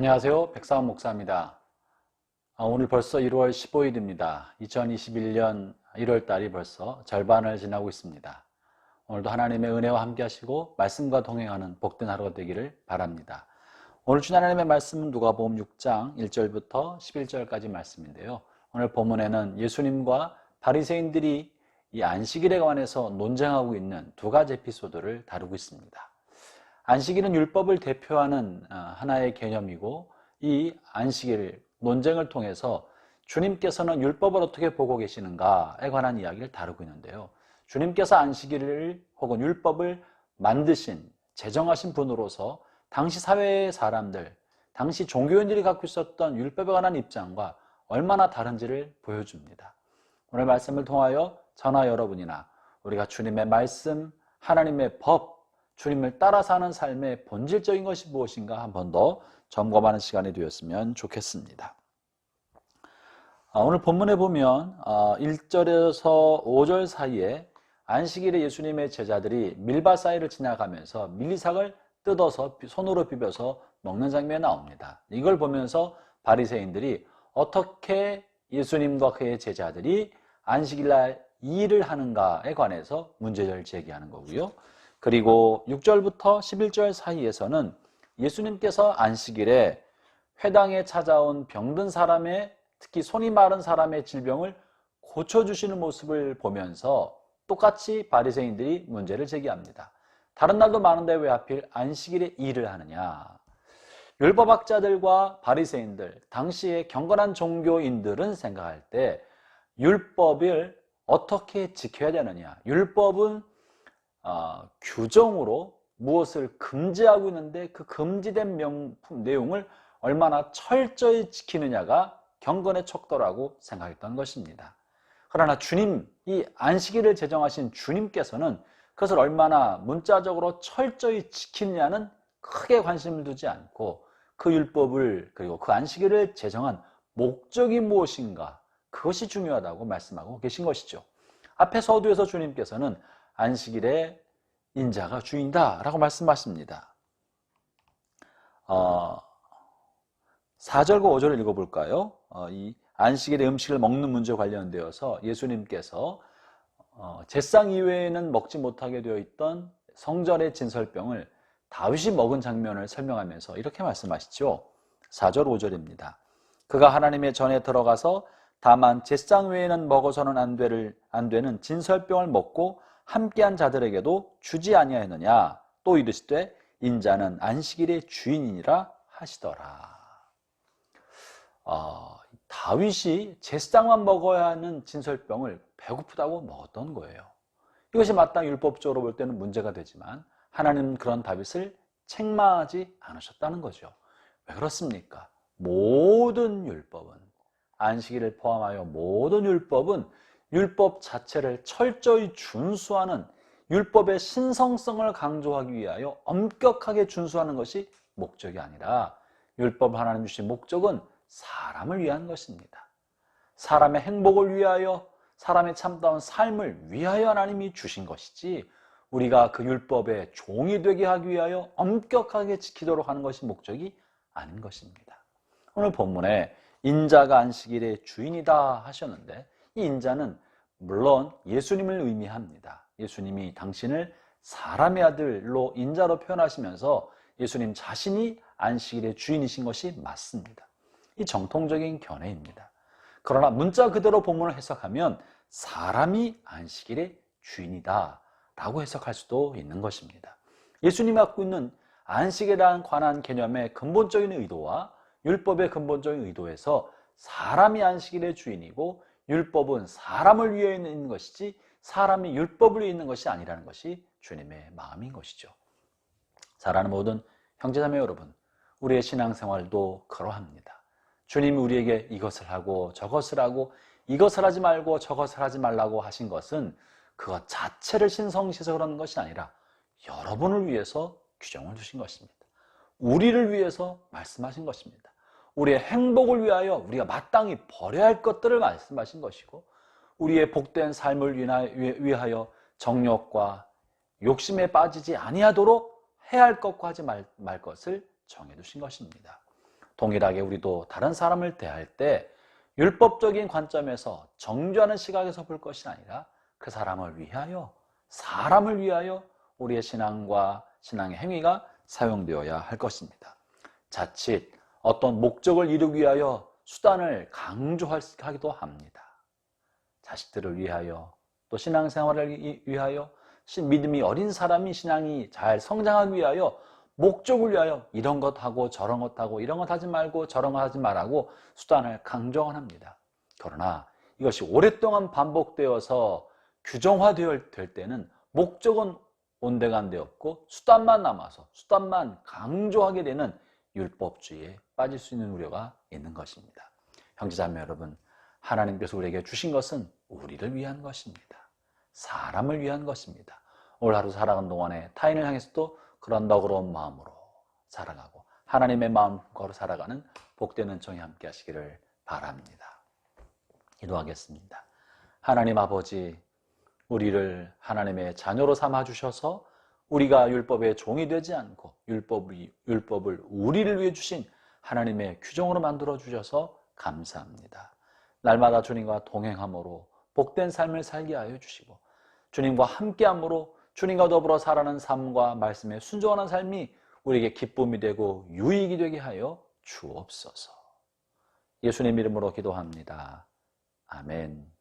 안녕하세요. 백사원 목사입니다. 오늘 벌써 1월 15일입니다. 2021년 1월 달이 벌써 절반을 지나고 있습니다. 오늘도 하나님의 은혜와 함께 하시고 말씀과 동행하는 복된 하루가 되기를 바랍니다. 오늘 주신 하나님의 말씀은 누가복음 6장 1절부터 11절까지 말씀인데요. 오늘 본문에는 예수님과 바리새인들이 이 안식일에 관해서 논쟁하고 있는 두 가지 에피소드를 다루고 있습니다. 안식일은 율법을 대표하는 하나의 개념이고, 이 안식일 논쟁을 통해서 주님께서는 율법을 어떻게 보고 계시는가에 관한 이야기를 다루고 있는데요. 주님께서 안식일을 혹은 율법을 만드신, 제정하신 분으로서 당시 사회의 사람들, 당시 종교인들이 갖고 있었던 율법에 관한 입장과 얼마나 다른지를 보여줍니다. 오늘 말씀을 통하여 저나 여러분이나 우리가 주님의 말씀, 하나님의 법, 주님을 따라 사는 삶의 본질적인 것이 무엇인가 한 번 더 점검하는 시간이 되었으면 좋겠습니다. 오늘 본문에 보면 1절에서 5절 사이에 안식일에 예수님의 제자들이 밀밭 사이를 지나가면서 밀리삭을 뜯어서 손으로 비벼서 먹는 장면이 나옵니다. 이걸 보면서 바리새인들이 어떻게 예수님과 그의 제자들이 안식일날 이 일을 하는가에 관해서 문제를 제기하는 거고요. 그리고 6절부터 11절 사이에서는 예수님께서 안식일에 회당에 찾아온 병든 사람의, 특히 손이 마른 사람의 질병을 고쳐주시는 모습을 보면서 똑같이 바리새인들이 문제를 제기합니다. 다른 날도 많은데 왜 하필 안식일에 이 일을 하느냐. 율법학자들과 바리새인들, 당시의 경건한 종교인들은 생각할 때 율법을 어떻게 지켜야 되느냐. 율법은 규정으로 무엇을 금지하고 있는데 그 금지된 내용을 얼마나 철저히 지키느냐가 경건의 척도라고 생각했던 것입니다. 그러나 주님, 이 안식일을 제정하신 주님께서는 그것을 얼마나 문자적으로 철저히 지키느냐는 크게 관심을 두지 않고 그 율법을, 그리고 그 안식일을 제정한 목적이 무엇인가, 그것이 중요하다고 말씀하고 계신 것이죠. 앞에 서두에서 주님께서는 안식일의 인자가 주인이다 라고 말씀하십니다. 4절과 5절을 읽어볼까요? 이 안식일의 음식을 먹는 문제와 관련되어서 예수님께서 제상 이외에는 먹지 못하게 되어 있던 성전의 진설병을 다윗이 먹은 장면을 설명하면서 이렇게 말씀하시죠. 4절 5절입니다. 그가 하나님의 전에 들어가서 다만 제상 외에는 먹어서는 안 되는 진설병을 먹고 함께한 자들에게도 주지 아니하였느냐. 또 이르시되 인자는 안식일의 주인이니라 하시더라. 다윗이 제상만 먹어야 하는 진설병을 배고프다고 먹었던 거예요. 이것이 마땅히 율법적으로 볼 때는 문제가 되지만 하나님은 그런 다윗을 책망하지 않으셨다는 거죠. 왜 그렇습니까? 모든 율법은, 안식일을 포함하여 모든 율법은 율법 자체를 철저히 준수하는, 율법의 신성성을 강조하기 위하여 엄격하게 준수하는 것이 목적이 아니라 율법 하나님 주신 목적은 사람을 위한 것입니다. 사람의 행복을 위하여, 사람의 참다운 삶을 위하여 하나님이 주신 것이지 우리가 그 율법의 종이 되게 하기 위하여 엄격하게 지키도록 하는 것이 목적이 아닌 것입니다. 오늘 본문에 인자가 안식일의 주인이다 하셨는데 이 인자는 물론 예수님을 의미합니다. 예수님이 당신을 사람의 아들로 인자로 표현하시면서 예수님 자신이 안식일의 주인이신 것이 맞습니다. 이 정통적인 견해입니다. 그러나 문자 그대로 본문을 해석하면 사람이 안식일의 주인이다 라고 해석할 수도 있는 것입니다. 예수님이 갖고 있는 안식일에 관한 개념의 근본적인 의도와 율법의 근본적인 의도에서 사람이 안식일의 주인이고 율법은 사람을 위해 있는 것이지 사람이 율법을 위해 있는 것이 아니라는 것이 주님의 마음인 것이죠. 사랑하는 모든 형제자매 여러분, 우리의 신앙생활도 그러합니다. 주님이 우리에게 이것을 하고 저것을 하고 이것을 하지 말고 저것을 하지 말라고 하신 것은 그것 자체를 신성시해서 그런 것이 아니라 여러분을 위해서 규정을 두신 것입니다. 우리를 위해서 말씀하신 것입니다. 우리의 행복을 위하여 우리가 마땅히 버려야 할 것들을 말씀하신 것이고 우리의 복된 삶을 위하여 정욕과 욕심에 빠지지 아니하도록 해야 할 것과 하지 말 것을 정해두신 것입니다. 동일하게 우리도 다른 사람을 대할 때 율법적인 관점에서 정죄하는 시각에서 볼 것이 아니라 그 사람을 위하여, 사람을 위하여 우리의 신앙과 신앙의 행위가 사용되어야 할 것입니다. 자칫 어떤 목적을 이루기 위하여 수단을 강조하기도 합니다. 자식들을 위하여, 또 신앙생활을 위하여, 믿음이 어린 사람이 신앙이 잘 성장하기 위하여, 목적을 위하여 이런 것 하고 저런 것 하고, 이런 것 하지 말고 저런 것 하지 말라고 수단을 강조합니다. 그러나 이것이 오랫동안 반복되어서 규정화될 때는 목적은 온데간데 없고 수단만 남아서 수단만 강조하게 되는 율법주의에 빠질 수 있는 우려가 있는 것입니다. 형제자매 여러분, 하나님께서 우리에게 주신 것은 우리를 위한 것입니다. 사람을 위한 것입니다. 오늘 하루 살아가는 동안에 타인을 향해서도 그런 너그러운 마음으로 살아가고 하나님의 마음으로 살아가는 복되는 정이 함께 하시기를 바랍니다. 기도하겠습니다. 하나님 아버지, 우리를 하나님의 자녀로 삼아주셔서 우리가 율법의 종이 되지 않고 율법을 우리를 위해 주신 하나님의 규정으로 만들어 주셔서 감사합니다. 날마다 주님과 동행함으로 복된 삶을 살게 하여 주시고 주님과 함께함으로 주님과 더불어 살아가는 삶과 말씀에 순종하는 삶이 우리에게 기쁨이 되고 유익이 되게 하여 주옵소서. 예수님 이름으로 기도합니다. 아멘.